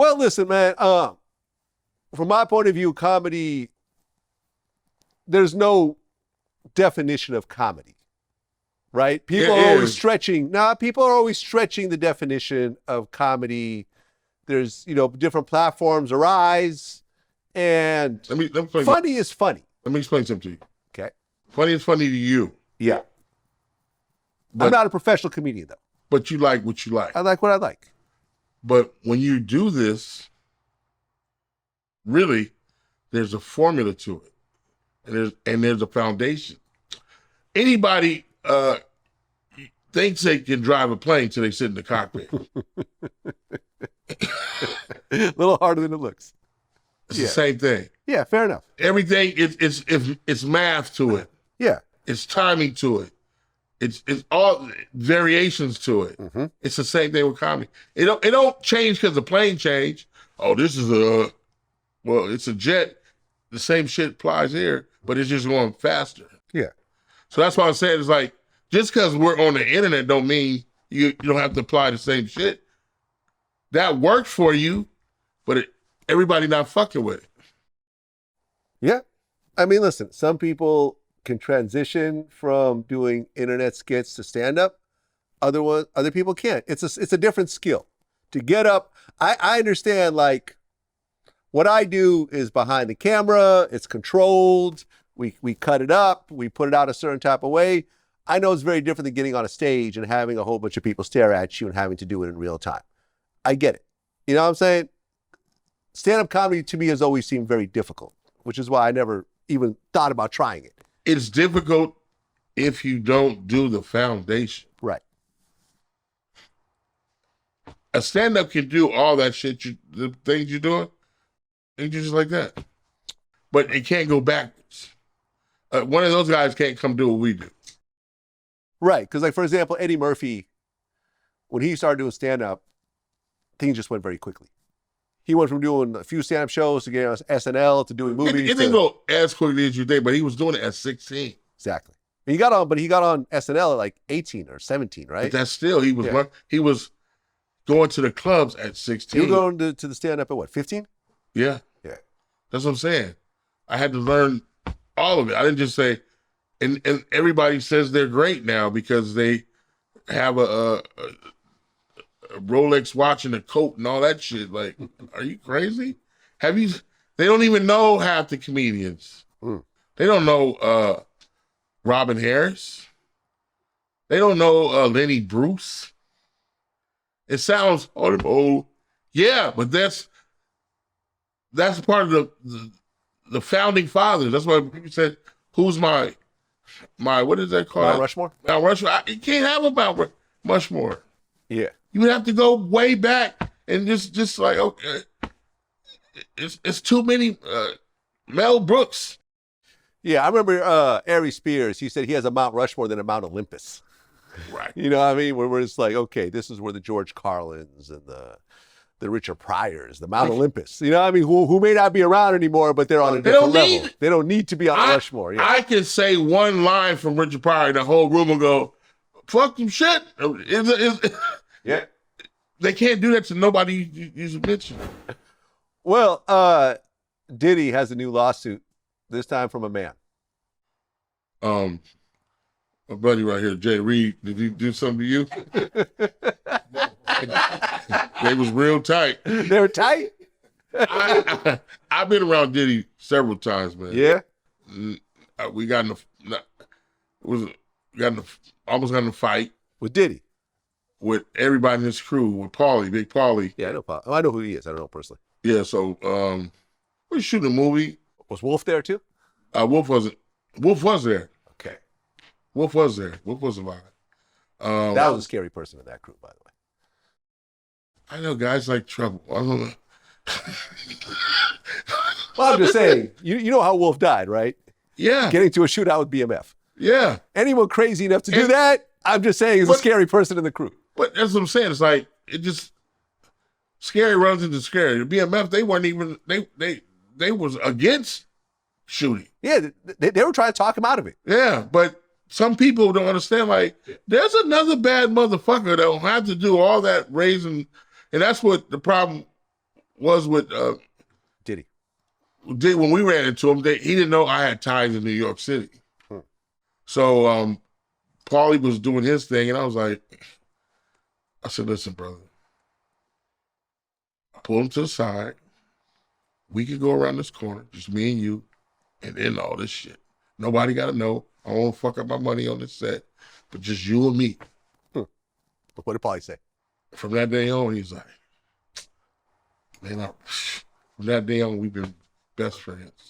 Well, listen, man. From my point of view, comedy, there's no definition of comedy, right? People are always stretching. People are always stretching the definition of comedy. There's, different platforms arise, and let me funny is funny. Let me explain something to you. Okay. Funny is funny to you. Yeah. But I'm not a professional comedian, though. But you like what you like. I like what I like. But when you do this, really, there's a formula to it. And there's a foundation. Anybody thinks they can drive a plane till they sit in the cockpit. A little harder than it looks. It's the same thing. Yeah, fair enough. Everything it's math to it. Yeah. It's timing to it. It's all variations to it. Mm-hmm. It's the same thing with comedy. It don't change because the plane changed. Oh, this is it's a jet. The same shit applies here, but it's just going faster. Yeah. So that's why I said it's like, just because we're on the internet don't mean you don't have to apply the same shit. That works for you, but everybody not fucking with it. Yeah. I mean, listen, some people can transition from doing internet skits to stand-up. Other people can't. It's a different skill. To get up, I understand, like, what I do is behind the camera, it's controlled, we cut it up, we put it out a certain type of way. I know it's very different than getting on a stage and having a whole bunch of people stare at you and having to do it in real time. I get it. You know what I'm saying? Stand-up comedy to me has always seemed very difficult, which is why I never even thought about trying it. It's difficult if you don't do the foundation. Right. A stand-up can do all that shit, the things you're doing, and just like that. But it can't go backwards. One of those guys can't come do what we do. Right, because like, for example, Eddie Murphy, when he started doing stand-up, things just went very quickly. He went from doing a few stand-up shows to getting on SNL to doing movies. It didn't go as quickly as you think, but he was doing it at 16. Exactly. He got on SNL at like 18 or 17, right? But that's still, he was going to the clubs at 16. He was going to the stand-up at what, 15? Yeah. Yeah. That's what I'm saying. I had to learn all of it. I didn't just say, and everybody says they're great now because they have a Rolex watch and a coat and all that shit. Like, are you crazy? They don't even know half the comedians. Mm. They don't know Robin Harris. They don't know Lenny Bruce. It sounds old. Yeah, but that's part of the founding fathers. That's why people said, who's my what is that called? Mount Rushmore? Mount Rushmore. You can't have a Mount Rushmore. Yeah. You would have to go way back and just like, okay, it's too many. Mel Brooks. Yeah, I remember Ari Spears. He said he has a Mount Rushmore than a Mount Olympus. Right. You know what I mean? Where it's like, okay, this is where the George Carlins and the Richard Pryors, the Mount Olympus. You know what I mean? Who may not be around anymore, but they're on a different level. They don't need to be on Rushmore. Yeah. I can say one line from Richard Pryor, and the whole room will go, fuck them shit. Yeah. They can't do that to nobody you mentioned. Well, Diddy has a new lawsuit, this time from a man. My buddy right here, Jay Reed, did he do something to you? They was real tight. They were tight? I've been around Diddy several times, man. Yeah? We almost got in a fight. With Diddy? With everybody in his crew, with Paulie, Big Paulie. Yeah, I know Paulie. Oh, I know who he is. I don't know personally. Yeah, so we were shooting a movie. Was Wolf there too? Wolf wasn't. Wolf was there. Okay. Wolf was there. Wolf was about it. That was a scary person in that crew, by the way. I know guys like trouble. I don't know. Well, I'm just saying, you know how Wolf died, right? Yeah. Getting to a shootout with BMF. Yeah. Anyone crazy enough to do that, I'm just saying, is a scary person in the crew. But that's what I'm saying. It's like, scary runs into scary. The BMF, they weren't even, they was against shooting. Yeah, they were trying to talk him out of it. Yeah, but some people don't understand, like, there's another bad motherfucker that will have to do all that raising, and that's what the problem was with Diddy. when we ran into him, he didn't know I had ties in New York City. So Paulie was doing his thing, and I was like, I said, listen, brother. I pulled him to the side. We could go around this corner, just me and you, and end all this shit. Nobody got to know. I won't fuck up my money on this set, but just you and me. But what did Paulie say? From that day on, he's like, man, from that day on, we've been best friends.